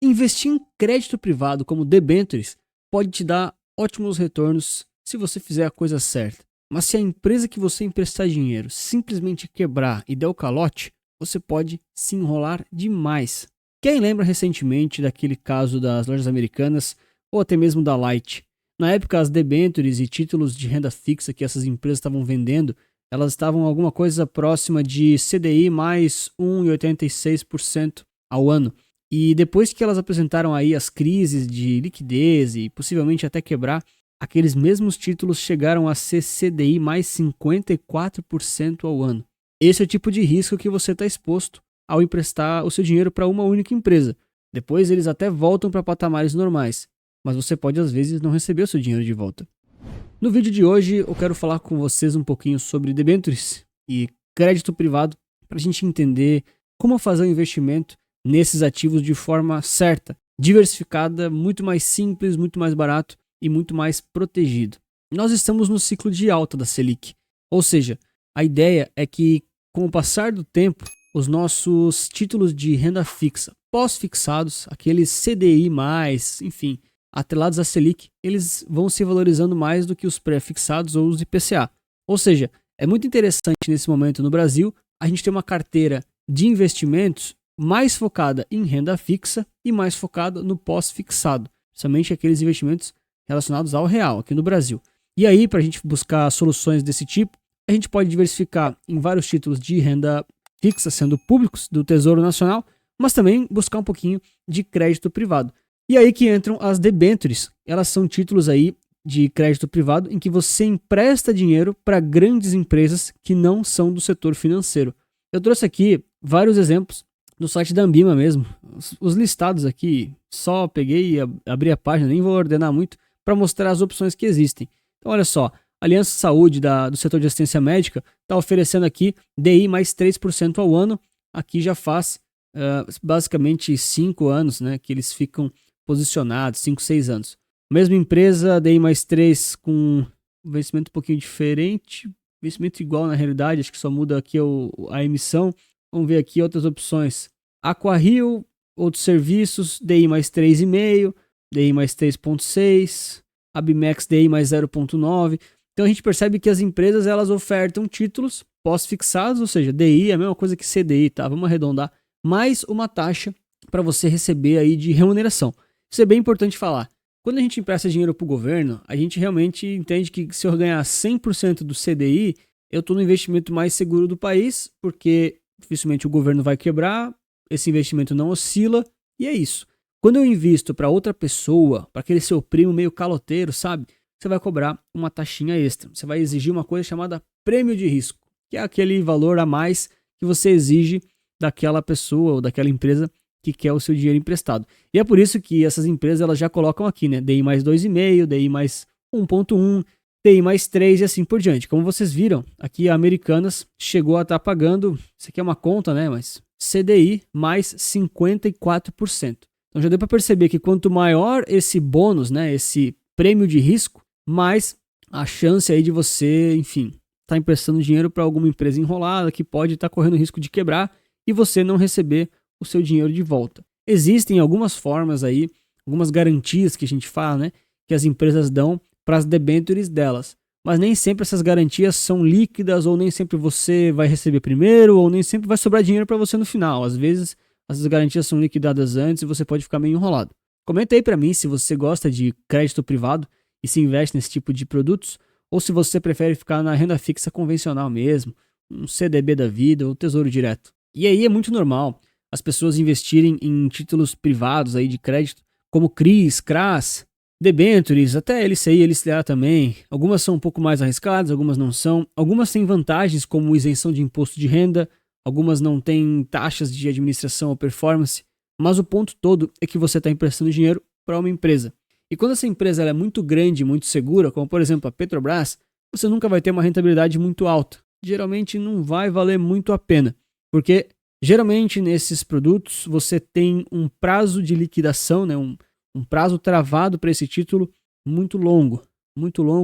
Investir em crédito privado como debêntures pode te dar ótimos retornos se você fizer a coisa certa. Mas se a empresa que você emprestar dinheiro simplesmente quebrar e der o calote, você pode se enrolar demais. Quem lembra recentemente daquele caso das lojas americanas ou até mesmo da Light? Na época, as debêntures e títulos de renda fixa que essas empresas estavam vendendo, elas estavam alguma coisa próxima de CDI mais 1,86% ao ano. E depois que elas apresentaram aí as crises de liquidez e possivelmente até quebrar, aqueles mesmos títulos chegaram a ser CDI mais 54% ao ano. Esse é o tipo de risco que você está exposto ao emprestar o seu dinheiro para uma única empresa. Depois eles até voltam para patamares normais, mas você pode às vezes não receber o seu dinheiro de volta. No vídeo de hoje eu quero falar com vocês um pouquinho sobre debêntures e crédito privado para a gente entender como fazer um investimento nesses ativos de forma certa, diversificada, muito mais simples, muito mais barato e muito mais protegido. Nós estamos no ciclo de alta da Selic, ou seja, a ideia é que com o passar do tempo, os nossos títulos de renda fixa pós-fixados, aqueles CDI+, enfim, atrelados à Selic, eles vão se valorizando mais do que os pré-fixados ou os IPCA. Ou seja, é muito interessante nesse momento no Brasil a gente ter uma carteira de investimentos mais focada em renda fixa e mais focada no pós-fixado, principalmente aqueles investimentos relacionados ao real aqui no Brasil. E aí, para a gente buscar soluções desse tipo, a gente pode diversificar em vários títulos de renda fixa, sendo públicos do Tesouro Nacional, mas também buscar um pouquinho de crédito privado. E aí que entram as debêntures. Elas são títulos aí de crédito privado em que você empresta dinheiro para grandes empresas que não são do setor financeiro. Eu trouxe aqui vários exemplos no site da Ambima mesmo. Os listados aqui, só peguei e abri a página, nem vou ordenar muito, para mostrar as opções que existem. Então olha só, a Aliança Saúde do setor de assistência médica está oferecendo aqui DI mais 3% ao ano. Aqui já faz basicamente 5 anos, né, que eles ficam posicionados, 5, 6 anos. Mesma empresa, DI mais 3 com um vencimento um pouquinho diferente, vencimento igual na realidade, acho que só muda aqui a emissão. Vamos ver aqui outras opções. Aquario, outros serviços, DI mais 3,5, DI mais 3,6, Abimex DI mais 0,9. Então a gente percebe que as empresas elas ofertam títulos pós-fixados, ou seja, DI é a mesma coisa que CDI, tá? Vamos arredondar, mais uma taxa para você receber aí de remuneração. Isso é bem importante falar. Quando a gente empresta dinheiro para o governo, a gente realmente entende que se eu ganhar 100% do CDI, eu estou no investimento mais seguro do país, porque dificilmente o governo vai quebrar, esse investimento não oscila, e é isso. Quando eu invisto para outra pessoa, para aquele seu primo meio caloteiro, sabe? Você vai cobrar uma taxinha extra. Você vai exigir uma coisa chamada prêmio de risco, que é aquele valor a mais que você exige daquela pessoa ou daquela empresa que quer o seu dinheiro emprestado. E é por isso que essas empresas elas já colocam aqui, né? DI mais 2,5, DI mais 1,1, DI mais 3 e assim por diante. Como vocês viram, aqui a Americanas chegou a estar pagando, isso aqui é uma conta, né? Mas CDI mais 54%. Então já deu para perceber que quanto maior esse bônus, né? Esse prêmio de risco, mais a chance aí de você, enfim, estar emprestando dinheiro para alguma empresa enrolada que pode estar correndo risco de quebrar e você não receber o seu dinheiro de volta. Existem algumas formas aí, algumas garantias que a gente fala, né, que as empresas dão para as debêntures delas. Mas nem sempre essas garantias são líquidas, ou nem sempre você vai receber primeiro, ou nem sempre vai sobrar dinheiro para você no final. Às vezes, essas garantias são liquidadas antes e você pode ficar meio enrolado. Comenta aí para mim se você gosta de crédito privado e se investe nesse tipo de produtos, ou se você prefere ficar na renda fixa convencional mesmo, um CDB da vida ou tesouro direto. E aí é muito normal as pessoas investirem em títulos privados aí de crédito, como CRIs, CRAs, debêntures, até LCI, LCA também. Algumas são um pouco mais arriscadas, algumas não são. Algumas têm vantagens como isenção de imposto de renda, algumas não têm taxas de administração ou performance, mas o ponto todo é que você está emprestando dinheiro para uma empresa. E quando essa empresa ela é muito grande, muito segura, como por exemplo a Petrobras, você nunca vai ter uma rentabilidade muito alta. Geralmente não vai valer muito a pena, porque geralmente nesses produtos você tem um prazo de liquidação, né, um prazo travado para esse título muito longo,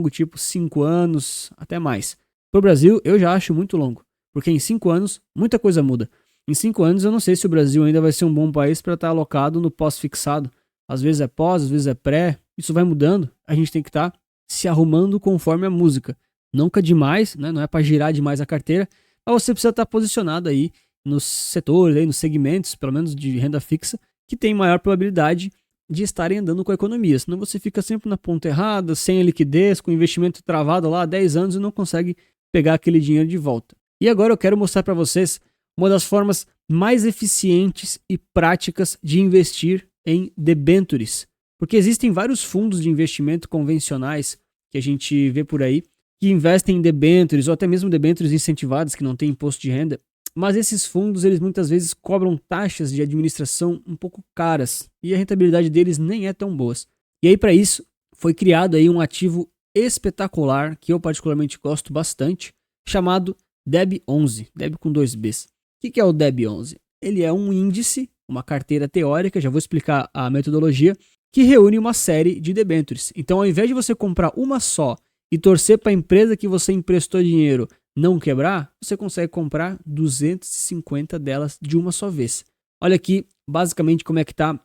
tipo 5 anos, até mais. Para o Brasil eu já acho muito longo, porque em 5 anos muita coisa muda. Em 5 anos eu não sei se o Brasil ainda vai ser um bom país para estar alocado no pós-fixado. Às vezes é pós, às vezes é pré, isso vai mudando, a gente tem que estar se arrumando conforme a música. Nunca demais, né? Não é para girar demais a carteira, mas você precisa estar posicionado aí nos setores, aí nos segmentos, pelo menos de renda fixa, que tem maior probabilidade de estarem andando com a economia. Senão você fica sempre na ponta errada, sem a liquidez, com o investimento travado lá há 10 anos e não consegue pegar aquele dinheiro de volta. E agora eu quero mostrar para vocês uma das formas mais eficientes e práticas de investir em debentures. Porque existem vários fundos de investimento convencionais que a gente vê por aí, que investem em debentures ou até mesmo debentures incentivadas que não têm imposto de renda. Mas esses fundos, eles muitas vezes cobram taxas de administração um pouco caras e a rentabilidade deles nem é tão boa. E aí para isso foi criado aí um ativo espetacular que eu particularmente gosto bastante, chamado DEB11, DEB com 2 Bs. O que é o DEB11? Ele é um índice, uma carteira teórica, já vou explicar a metodologia, que reúne uma série de debentures. Então, ao invés de você comprar uma só e torcer para a empresa que você emprestou dinheiro não quebrar, você consegue comprar 250 delas de uma só vez. Olha aqui, basicamente, como é que está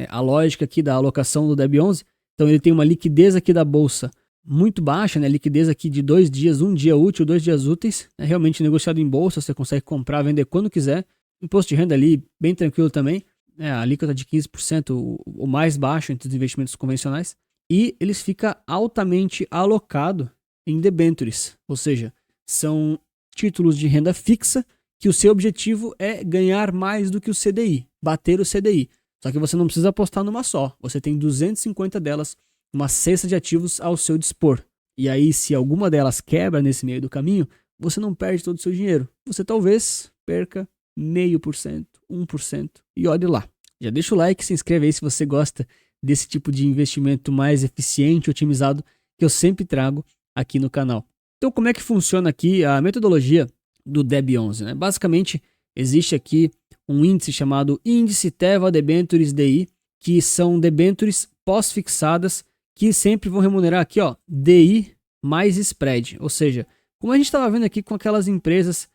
a lógica aqui da alocação do DEB11. Então, ele tem uma liquidez aqui da bolsa muito baixa, né? Liquidez aqui de 2 dias, 1 dia útil, 2 dias úteis. É realmente negociado em bolsa, você consegue comprar, vender quando quiser. Imposto de renda ali, bem tranquilo também. A alíquota de 15%, o mais baixo entre os investimentos convencionais. E eles ficam altamente alocados em debentures, ou seja, são títulos de renda fixa que o seu objetivo é ganhar mais do que o CDI, bater o CDI. Só que você não precisa apostar numa só, você tem 250 delas, uma cesta de ativos ao seu dispor. E aí, se alguma delas quebra nesse meio do caminho, você não perde todo o seu dinheiro. Você talvez perca 0,5%, 1%. E olhe lá. Já deixa o like, se inscreve aí se você gosta desse tipo de investimento mais eficiente e otimizado que eu sempre trago aqui no canal. Então, como é que funciona aqui a metodologia do DEB11? Né? Basicamente, existe aqui um índice chamado Índice Teva Debentures DI, que são debentures pós-fixadas que sempre vão remunerar aqui, ó, DI mais spread. Ou seja, como a gente estava vendo aqui com aquelas empresas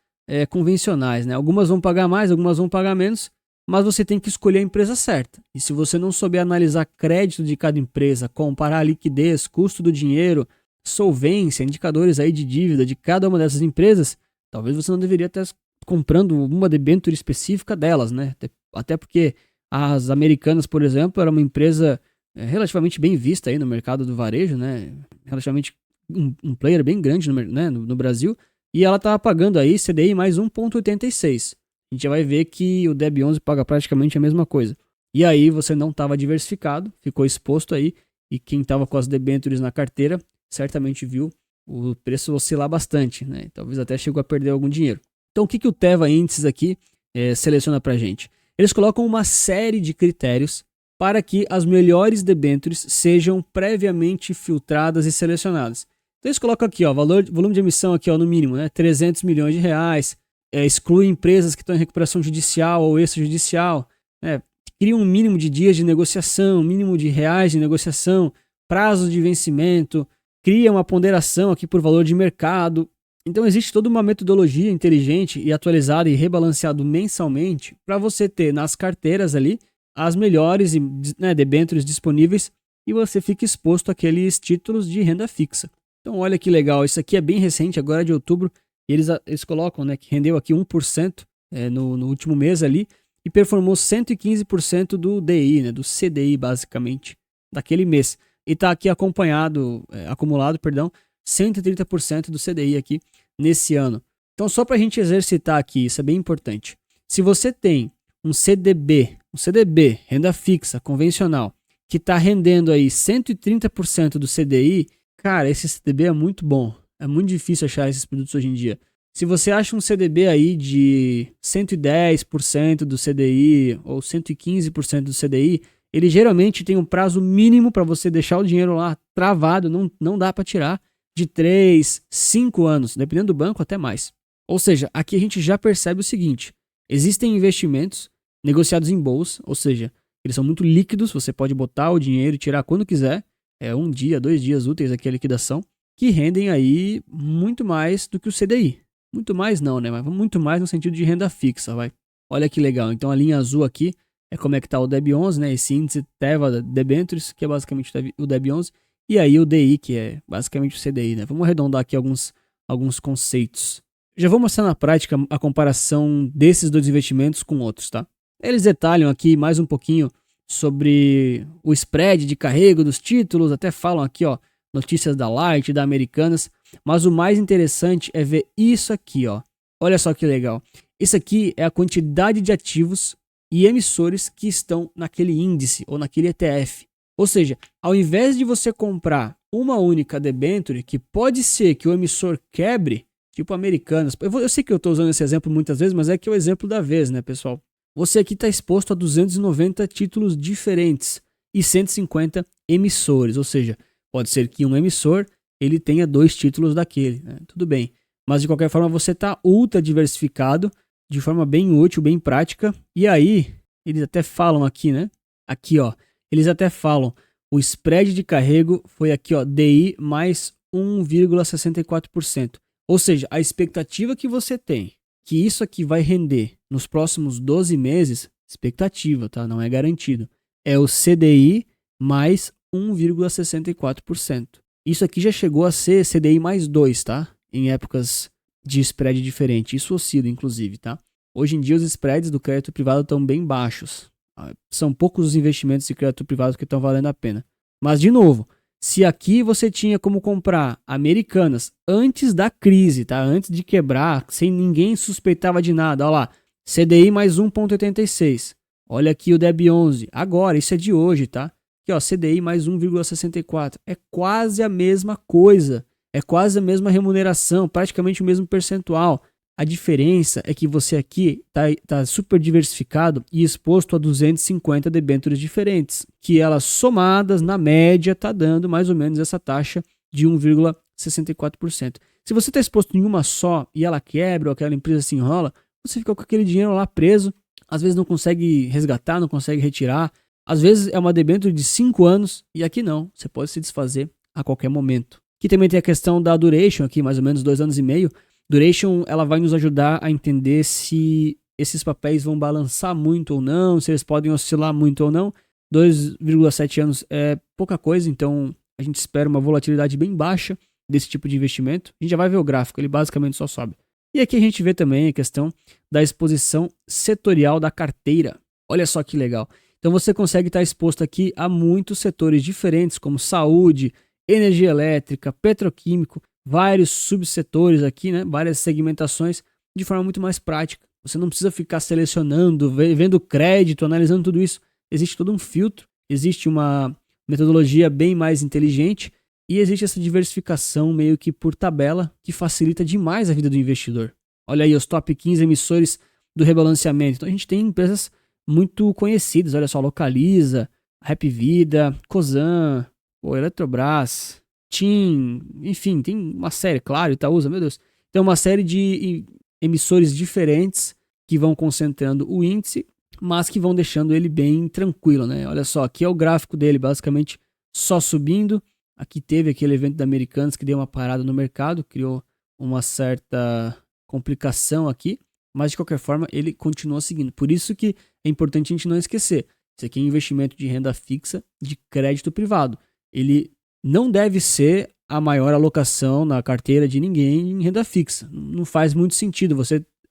convencionais, né? Algumas vão pagar mais, algumas vão pagar menos, mas você tem que escolher a empresa certa. E se você não souber analisar crédito de cada empresa, comparar a liquidez, custo do dinheiro, solvência, indicadores aí de dívida de cada uma dessas empresas, talvez você não deveria estar comprando uma debênture específica delas, né? Até porque as Americanas, por exemplo, era uma empresa relativamente bem vista aí no mercado do varejo, né? Relativamente um player bem grande no Brasil, e ela estava pagando aí CDI mais 1,86. A gente já vai ver que o DEB11 paga praticamente a mesma coisa. E aí você não estava diversificado, ficou exposto aí, e quem estava com as debêntures na carteira certamente viu o preço oscilar bastante, né? Talvez até chegou a perder algum dinheiro. Então o que o Teva Índices aqui seleciona para a gente? Eles colocam uma série de critérios para que as melhores debêntures sejam previamente filtradas e selecionadas. Então eles colocam aqui, ó, volume de emissão aqui, ó, no mínimo, né, 300 milhões de reais, exclui empresas que estão em recuperação judicial ou extrajudicial, cria um mínimo de dias de negociação, mínimo de reais de negociação, prazos de vencimento, cria uma ponderação aqui por valor de mercado. Então existe toda uma metodologia inteligente e atualizada e rebalanceado mensalmente para você ter nas carteiras ali as melhores debêntures disponíveis e você fica exposto àqueles títulos de renda fixa. Então olha que legal, isso aqui é bem recente, agora de outubro, e eles colocam, né, que rendeu aqui 1% no último mês ali e performou 115% do DI, né, do CDI basicamente, daquele mês. E está aqui acumulado, 130% do CDI aqui nesse ano. Então só para a gente exercitar aqui, isso é bem importante. Se você tem um CDB, renda fixa, convencional, que está rendendo aí 130% do CDI, cara, esse CDB é muito bom. É muito difícil achar esses produtos hoje em dia. Se você acha um CDB aí de 110% do CDI ou 115% do CDI, ele geralmente tem um prazo mínimo para você deixar o dinheiro lá travado, não dá para tirar, de 3, 5 anos, dependendo do banco até mais. Ou seja, aqui a gente já percebe o seguinte, existem investimentos negociados em bolsa, ou seja, eles são muito líquidos, você pode botar o dinheiro e tirar quando quiser, 1 dia, 2 dias úteis aqui a liquidação, que rendem aí muito mais do que o CDI. Muito mais não, né? Mas muito mais no sentido de renda fixa, vai. Olha que legal. Então a linha azul aqui é como é que está o DEB11, né? Esse índice Teva Debentures, que é basicamente o DEB11. E aí o DI, que é basicamente o CDI, né? Vamos arredondar aqui alguns conceitos. Já vou mostrar na prática a comparação desses dois investimentos com outros, tá? Eles detalham aqui mais um pouquinho sobre o spread de carrego dos títulos, até falam aqui, ó, notícias da Light, da Americanas, mas o mais interessante é ver isso aqui, ó. Olha só que legal. Isso aqui é a quantidade de ativos e emissores que estão naquele índice ou naquele ETF. Ou seja, ao invés de você comprar uma única debenture, que pode ser que o emissor quebre, tipo Americanas. Eu sei que eu estou usando esse exemplo muitas vezes, mas é que é o exemplo da vez, né, pessoal? Você aqui está exposto a 290 títulos diferentes e 150 emissores. Ou seja, pode ser que um emissor ele tenha 2 títulos daquele, né? Tudo bem. Mas de qualquer forma você está ultra diversificado, de forma bem útil, bem prática. E aí, eles até falam aqui, né? Aqui, ó. Eles até falam, o spread de carrego foi aqui, ó, DI mais 1,64%. Ou seja, a expectativa que você tem que isso aqui vai render nos próximos 12 meses, expectativa, tá? Não é garantido. É o CDI mais 1,64%. Isso aqui já chegou a ser CDI mais 2, tá? Em épocas de spread diferente. Isso oscila, inclusive, tá? Hoje em dia os spreads do crédito privado estão bem baixos. São poucos os investimentos de crédito privado que estão valendo a pena. Mas, de novo, se aqui você tinha como comprar Americanas antes da crise, tá? Antes de quebrar, sem ninguém suspeitava de nada. Olha lá, CDI mais 1,86. Olha aqui o DEB11. Agora, isso é de hoje, tá? Aqui, ó, CDI mais 1,64. É quase a mesma coisa. É quase a mesma remuneração, praticamente o mesmo percentual. A diferença é que você aqui tá super diversificado e exposto a 250 debêntures diferentes, que elas somadas, na média, tá dando mais ou menos essa taxa de 1,64%. Se você está exposto em uma só e ela quebra ou aquela empresa se enrola, você fica com aquele dinheiro lá preso, às vezes não consegue resgatar, não consegue retirar, às vezes é uma debênture de 5 anos e aqui não, você pode se desfazer a qualquer momento. Aqui também tem a questão da duration, aqui mais ou menos 2 anos e meio. Duration, ela vai nos ajudar a entender se esses papéis vão balançar muito ou não, se eles podem oscilar muito ou não. 2,7 anos é pouca coisa, então a gente espera uma volatilidade bem baixa desse tipo de investimento. A gente já vai ver o gráfico, ele basicamente só sobe. E aqui a gente vê também a questão da exposição setorial da carteira. Olha só que legal. Então você consegue estar exposto aqui a muitos setores diferentes, como saúde, energia elétrica, petroquímico, vários subsetores aqui, né? Várias segmentações de forma muito mais prática. Você não precisa ficar selecionando, vendo crédito, analisando tudo isso. Existe todo um filtro, existe uma metodologia bem mais inteligente e existe essa diversificação meio que por tabela que facilita demais a vida do investidor. Olha aí os top 15 emissores do rebalanceamento. Então a gente tem empresas muito conhecidas, olha só, Localiza, Rap Vida, Cosan, Eletrobras, TIM, enfim, tem uma série, claro, Itaúsa, meu Deus. Tem uma série de emissores diferentes que vão concentrando o índice, mas que vão deixando ele bem tranquilo, né? Olha só, aqui é o gráfico dele, basicamente só subindo. Aqui teve aquele evento da Americanas que deu uma parada no mercado, criou uma certa complicação aqui, mas de qualquer forma ele continua seguindo. Por isso que é importante a gente não esquecer, isso aqui é investimento de renda fixa de crédito privado. Ele não deve ser a maior alocação na carteira de ninguém em renda fixa. Não faz muito sentido,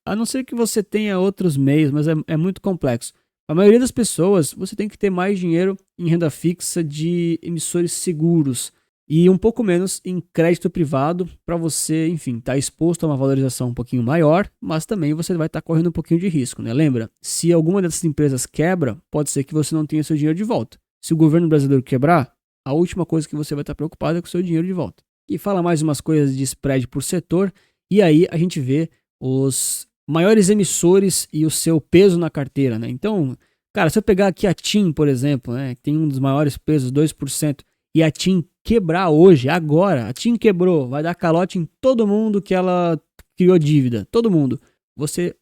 a não ser que você tenha outros meios, mas é muito complexo. A maioria das pessoas, você tem que ter mais dinheiro em renda fixa de emissores seguros e um pouco menos em crédito privado para você, enfim, estar exposto a uma valorização um pouquinho maior, mas também você vai estar correndo um pouquinho de risco, né? Lembra, se alguma dessas empresas quebra, pode ser que você não tenha seu dinheiro de volta. Se o governo brasileiro quebrar, a última coisa que você vai estar preocupado é com o seu dinheiro de volta. E fala mais umas coisas de spread por setor, e aí a gente vê os maiores emissores e o seu peso na carteira, né? Então, cara, se eu pegar aqui a TIM, por exemplo, né, que tem um dos maiores pesos, 2%, e a TIM quebrar hoje, agora, a TIM quebrou, vai dar calote em todo mundo que ela criou dívida, todo mundo. Você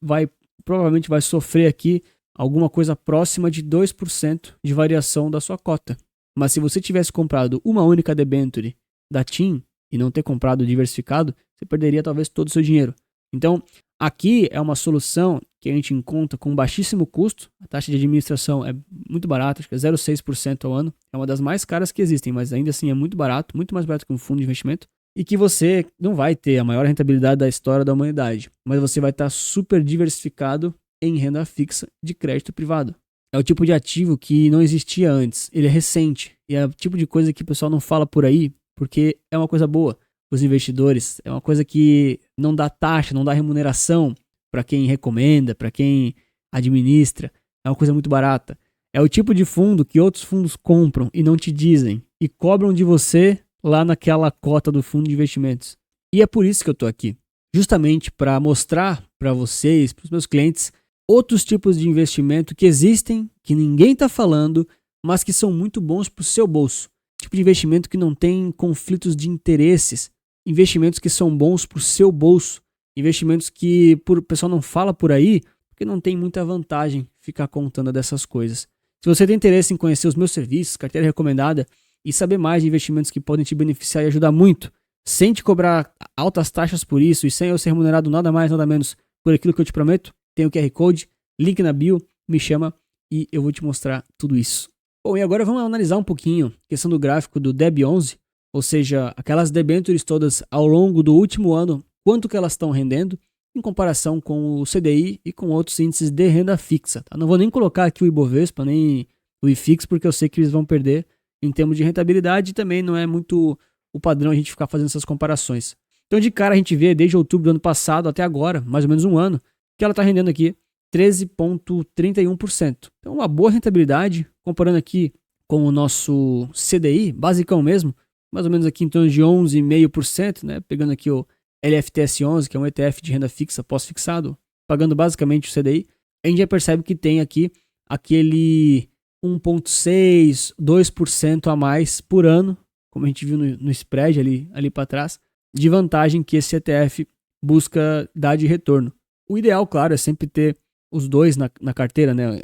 provavelmente vai sofrer aqui alguma coisa próxima de 2% de variação da sua cota. Mas se você tivesse comprado uma única debenture da TIM e não ter comprado diversificado, você perderia talvez todo o seu dinheiro. Então, aqui é uma solução que a gente encontra com baixíssimo custo. A taxa de administração é muito barata, acho que é 0,6% ao ano. É uma das mais caras que existem, mas ainda assim é muito barato, muito mais barato que um fundo de investimento. E que você não vai ter a maior rentabilidade da história da humanidade, mas você vai estar super diversificado em renda fixa de crédito privado. É o tipo de ativo que não existia antes, ele é recente, e é o tipo de coisa que o pessoal não fala por aí, porque é uma coisa boa para os investidores, é uma coisa que não dá taxa, não dá remuneração para quem recomenda, para quem administra, é uma coisa muito barata. É o tipo de fundo que outros fundos compram e não te dizem, e cobram de você lá naquela cota do fundo de investimentos. E é por isso que eu estou aqui, justamente para mostrar para vocês, para os meus clientes, outros tipos de investimento que existem, que ninguém está falando, mas que são muito bons para o seu bolso. Tipo de investimento que não tem conflitos de interesses, investimentos que são bons para o seu bolso, investimentos que o pessoal não fala por aí, porque não tem muita vantagem ficar contando dessas coisas. Se você tem interesse em conhecer os meus serviços, carteira recomendada, e saber mais de investimentos que podem te beneficiar e ajudar muito, sem te cobrar altas taxas por isso e sem eu ser remunerado nada mais, nada menos por aquilo que eu te prometo, tem o QR Code, link na bio, me chama e eu vou te mostrar tudo isso. Bom, e agora vamos analisar um pouquinho a questão do gráfico do DEB11, ou seja, aquelas debêntures todas ao longo do último ano, quanto que elas estão rendendo em comparação com o CDI e com outros índices de renda fixa. Tá? Não vou nem colocar aqui o Ibovespa, nem o IFIX, porque eu sei que eles vão perder em termos de rentabilidade e também não é muito o padrão a gente ficar fazendo essas comparações. Então, de cara, a gente vê desde outubro do ano passado até agora, mais ou menos um ano, que ela está rendendo aqui 13,31%. Então, uma boa rentabilidade, comparando aqui com o nosso CDI, basicão mesmo, mais ou menos aqui em torno de 11,5%, né? Pegando aqui o LFTS11, que é um ETF de renda fixa pós-fixado, pagando basicamente o CDI, a gente já percebe que tem aqui aquele 1,6%, 2% a mais por ano, como a gente viu no spread ali para trás, de vantagem que esse ETF busca dar de retorno. O ideal, claro, é sempre ter os dois na carteira, né?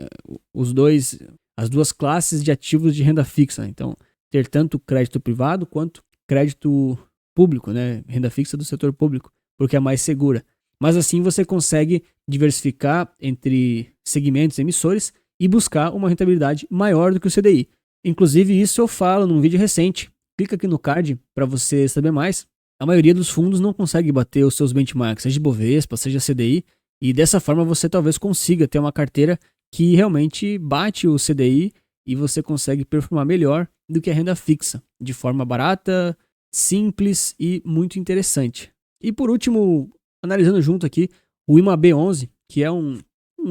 As duas classes de ativos de renda fixa. Né? Então, ter tanto crédito privado quanto crédito público, né? Renda fixa do setor público, porque é mais segura. Mas assim você consegue diversificar entre segmentos emissores e buscar uma rentabilidade maior do que o CDI. Inclusive, isso eu falo num vídeo recente. Clica aqui no card para você saber mais. A maioria dos fundos não consegue bater os seus benchmarks, seja Ibovespa, seja CDI, e dessa forma você talvez consiga ter uma carteira que realmente bate o CDI e você consegue performar melhor do que a renda fixa, de forma barata, simples e muito interessante. E por último, analisando junto aqui, o IMAB11, que é um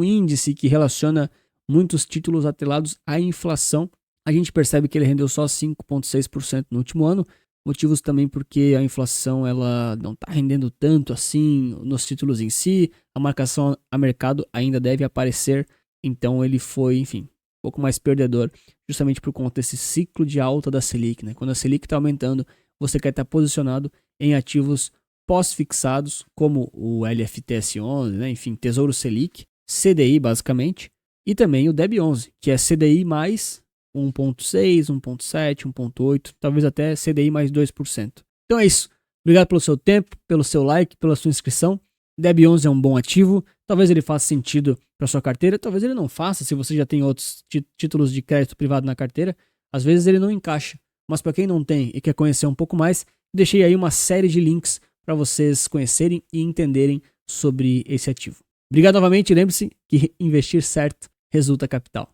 índice que relaciona muitos títulos atrelados à inflação, a gente percebe que ele rendeu só 5,6% no último ano, motivos também porque a inflação ela não está rendendo tanto assim nos títulos em si, a marcação a mercado ainda deve aparecer, então ele foi, enfim, um pouco mais perdedor, justamente por conta desse ciclo de alta da Selic. Né? Quando a Selic está aumentando, você quer estar posicionado em ativos pós-fixados, como o LFTS11, né? Enfim, Tesouro Selic, CDI basicamente, e também o DEB11, que é CDI mais 1,6, 1,7, 1,8, talvez até CDI mais 2%. Então é isso. Obrigado pelo seu tempo, pelo seu like, pela sua inscrição. DEB11 é um bom ativo. Talvez ele faça sentido para sua carteira, talvez ele não faça se você já tem outros títulos de crédito privado na carteira. Às vezes ele não encaixa. Mas para quem não tem e quer conhecer um pouco mais, deixei aí uma série de links para vocês conhecerem e entenderem sobre esse ativo. Obrigado novamente. Lembre-se que investir certo resulta capital.